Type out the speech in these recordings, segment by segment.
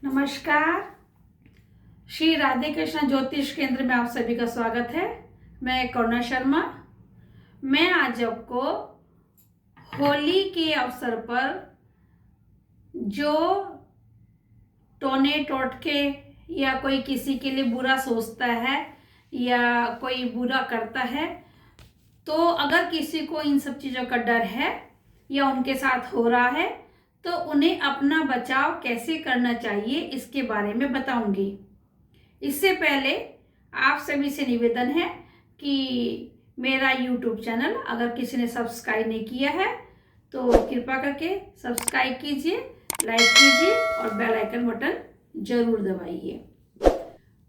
नमस्कार। श्री राधे कृष्ण ज्योतिष केंद्र में आप सभी का स्वागत है। मैं करुणा शर्मा। मैं आज आपको होली के अवसर पर जो टोने टोटके या कोई किसी के लिए बुरा सोचता है या कोई बुरा करता है, तो अगर किसी को इन सब चीज़ों का डर है या उनके साथ हो रहा है तो उन्हें अपना बचाव कैसे करना चाहिए इसके बारे में बताऊंगी। इससे पहले आप सभी से निवेदन है कि मेरा YouTube चैनल अगर किसी ने सब्सक्राइब नहीं किया है तो कृपा करके सब्सक्राइब कीजिए, लाइक कीजिए और बेल आइकन बटन जरूर दबाइए।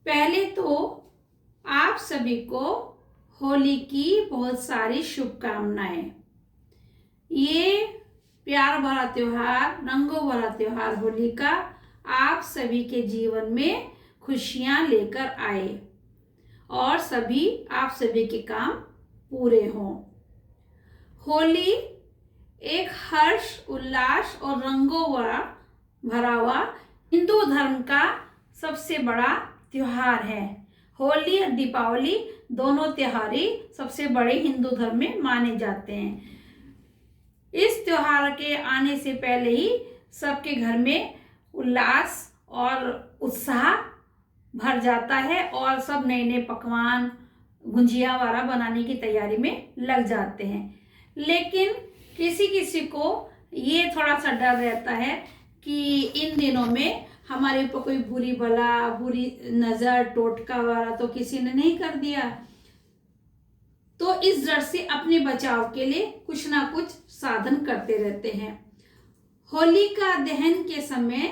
पहले तो आप सभी को होली की बहुत सारी शुभकामनाएं। ये प्यार भरा त्योहार, रंगों भरा त्योहार होली का आप सभी के जीवन में खुशियां लेकर आए और आप सभी के काम पूरे हों। होली एक हर्ष, उल्लास और रंगों भरा हुआ हिंदू धर्म का सबसे बड़ा त्योहार है। होली और दीपावली दोनों त्योहार ही सबसे बड़े हिंदू धर्म में माने जाते हैं। इस त्योहार के आने से पहले ही सबके घर में उल्लास और उत्साह भर जाता है और सब नए नए पकवान, गुंजिया वगैरह बनाने की तैयारी में लग जाते हैं। लेकिन किसी किसी को ये थोड़ा सा डर रहता है कि इन दिनों में हमारे ऊपर कोई बुरी नज़र, टोटका वगैरह तो किसी ने नहीं कर दिया, तो इस डर से अपने बचाव के लिए कुछ ना कुछ साधन करते रहते हैं। होलिका दहन के समय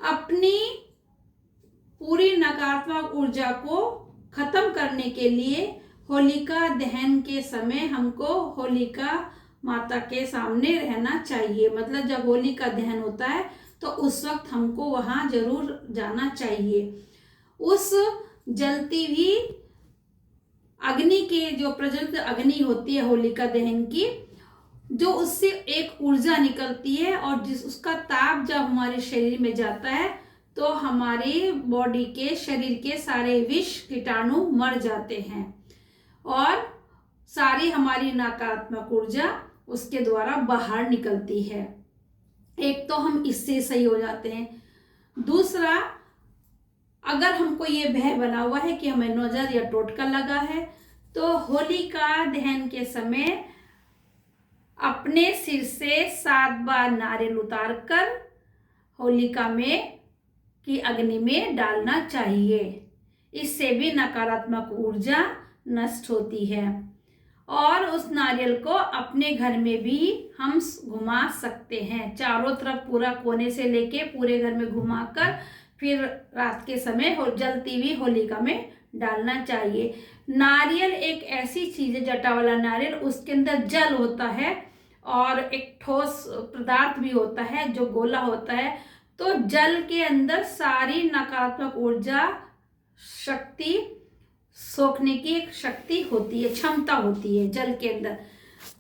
अपनी पूरी नकारात्मक ऊर्जा को खत्म करने के लिए होलिका दहन के समय हमको होलिका माता के सामने रहना चाहिए। मतलब जब होलिका दहन होता है तो उस वक्त हमको वहां जरूर जाना चाहिए। उस जलती हुई अग्नि के जो प्रज्वलित अग्नि होती है होलिका दहन की, जो उससे एक ऊर्जा निकलती है और उसका ताप जब हमारे शरीर में जाता है तो हमारी बॉडी के, शरीर के सारे विष कीटाणु मर जाते हैं और सारी हमारी नकारात्मक ऊर्जा उसके द्वारा बाहर निकलती है। एक तो हम इससे सही हो जाते हैं। दूसरा, अगर हमको ये भय बना हुआ है कि हमें नजर या टोटका लगा है तो होलिका दहन के समय अपने सिर से 7 बार नारियल उतार कर होलिका में की अग्नि में डालना चाहिए। इससे भी नकारात्मक ऊर्जा नष्ट होती है और उस नारियल को अपने घर में भी हम घुमा सकते हैं। चारों तरफ पूरा कोने से लेके पूरे घर में घुमाकर फिर रात के समय जलती हुई होलिका में डालना चाहिए। नारियल एक ऐसी चीज है, जटा वाला नारियल, उसके अंदर जल होता है और एक ठोस पदार्थ भी होता है जो गोला होता है। तो जल के अंदर सारी नकारात्मक ऊर्जा, शक्ति सोखने की एक शक्ति होती है, क्षमता होती है जल के अंदर।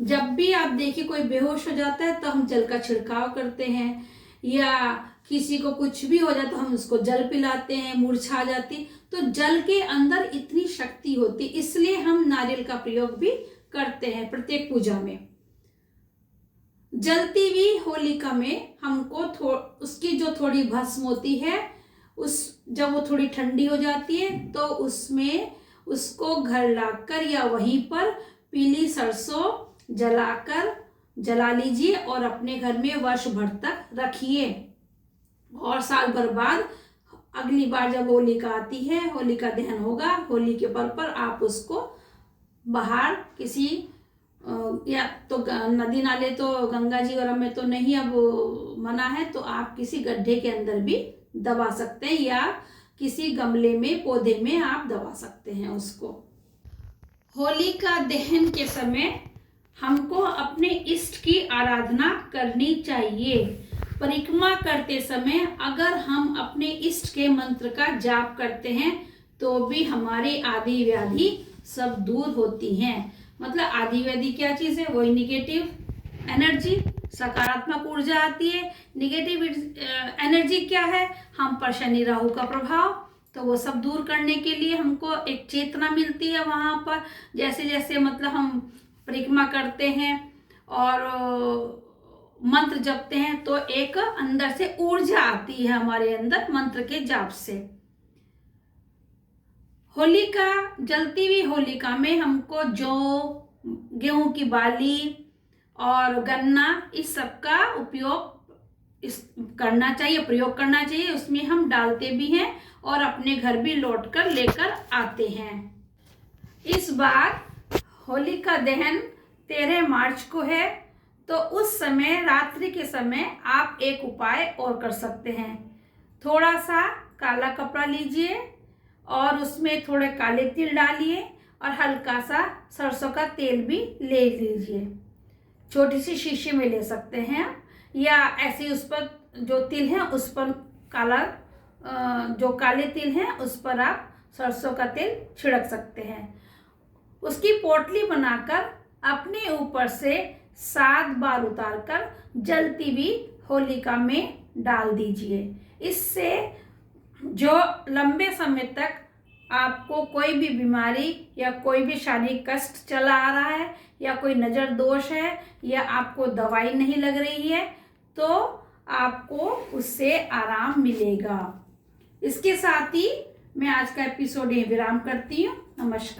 जब भी आप देखिए कोई बेहोश हो जाता है तो हम जल का छिड़काव करते हैं, या किसी को कुछ भी हो जाता है तो हम उसको जल पिलाते हैं, मूर्छा जाती। तो जल के अंदर इतनी शक्ति होती, इसलिए हम नारियल का प्रयोग भी करते हैं प्रत्येक पूजा में। जलती हुई होलिका में हमको उसकी जो थोड़ी भस्म होती है, जब वो थोड़ी ठंडी हो जाती है तो उसमें उसको घर लाकर या वहीं पर पीली सरसों जला लीजिए और अपने घर में वर्ष भर तक रखिए। और साल भर बाद अगली बार जब होलिका आती है, होलिका दहन होगा, होली के पर्व पर आप उसको बाहर किसी या तो नदी नाले, तो गंगा जी और में तो नहीं अब मना है, तो आप किसी गड्ढे के अंदर भी दबा सकते हैं या किसी गमले में, पौधे में आप दबा सकते हैं उसको। होलिका दहन के समय हमको अपने इष्ट की आराधना करनी चाहिए। परिक्रमा करते समय अगर हम अपने इष्ट के मंत्र का जाप करते हैं तो भी हमारी आदि व्याधि सब दूर होती हैं। मतलब आदि व्याधि क्या चीज़ है? वही निगेटिव एनर्जी सकारात्मक ऊर्जा आती है। निगेटिव एनर्जी क्या है? हम पर शनि राहु का प्रभाव, तो वो सब दूर करने के लिए हमको एक चेतना मिलती है वहाँ पर। जैसे जैसे मतलब हम परिक्रमा करते हैं और मंत्र जपते हैं तो एक अंदर से ऊर्जा आती है हमारे अंदर मंत्र के जाप से। होलिका, जलती हुई होलिका में हमको जौ, गेहूं की बाली और गन्ना, इस सब का उपयोग करना चाहिए, प्रयोग करना चाहिए। उसमें हम डालते भी हैं और अपने घर भी लौट कर लेकर आते हैं। इस बार होलिका दहन 13 मार्च को है, तो उस समय रात्रि के समय आप एक उपाय और कर सकते हैं। थोड़ा सा काला कपड़ा लीजिए और उसमें थोड़े काले तिल डालिए और हल्का सा सरसों का तेल भी ले लीजिए। छोटी सी शीशी में ले सकते हैं या ऐसे उस पर जो तिल है उस पर काला, जो काले तिल हैं उस पर आप सरसों का तेल छिड़क सकते हैं। उसकी पोटली बनाकर अपने ऊपर से 7 बार उतारकर जलती हुई होलिका में डाल दीजिए। इससे जो लंबे समय तक आपको कोई भी बीमारी या कोई भी शारीरिक कष्ट चला आ रहा है या कोई नज़र दोष है या आपको दवाई नहीं लग रही है, तो आपको उससे आराम मिलेगा। इसके साथ ही मैं आज का एपिसोड यहीं विराम करती हूँ। नमस्कार।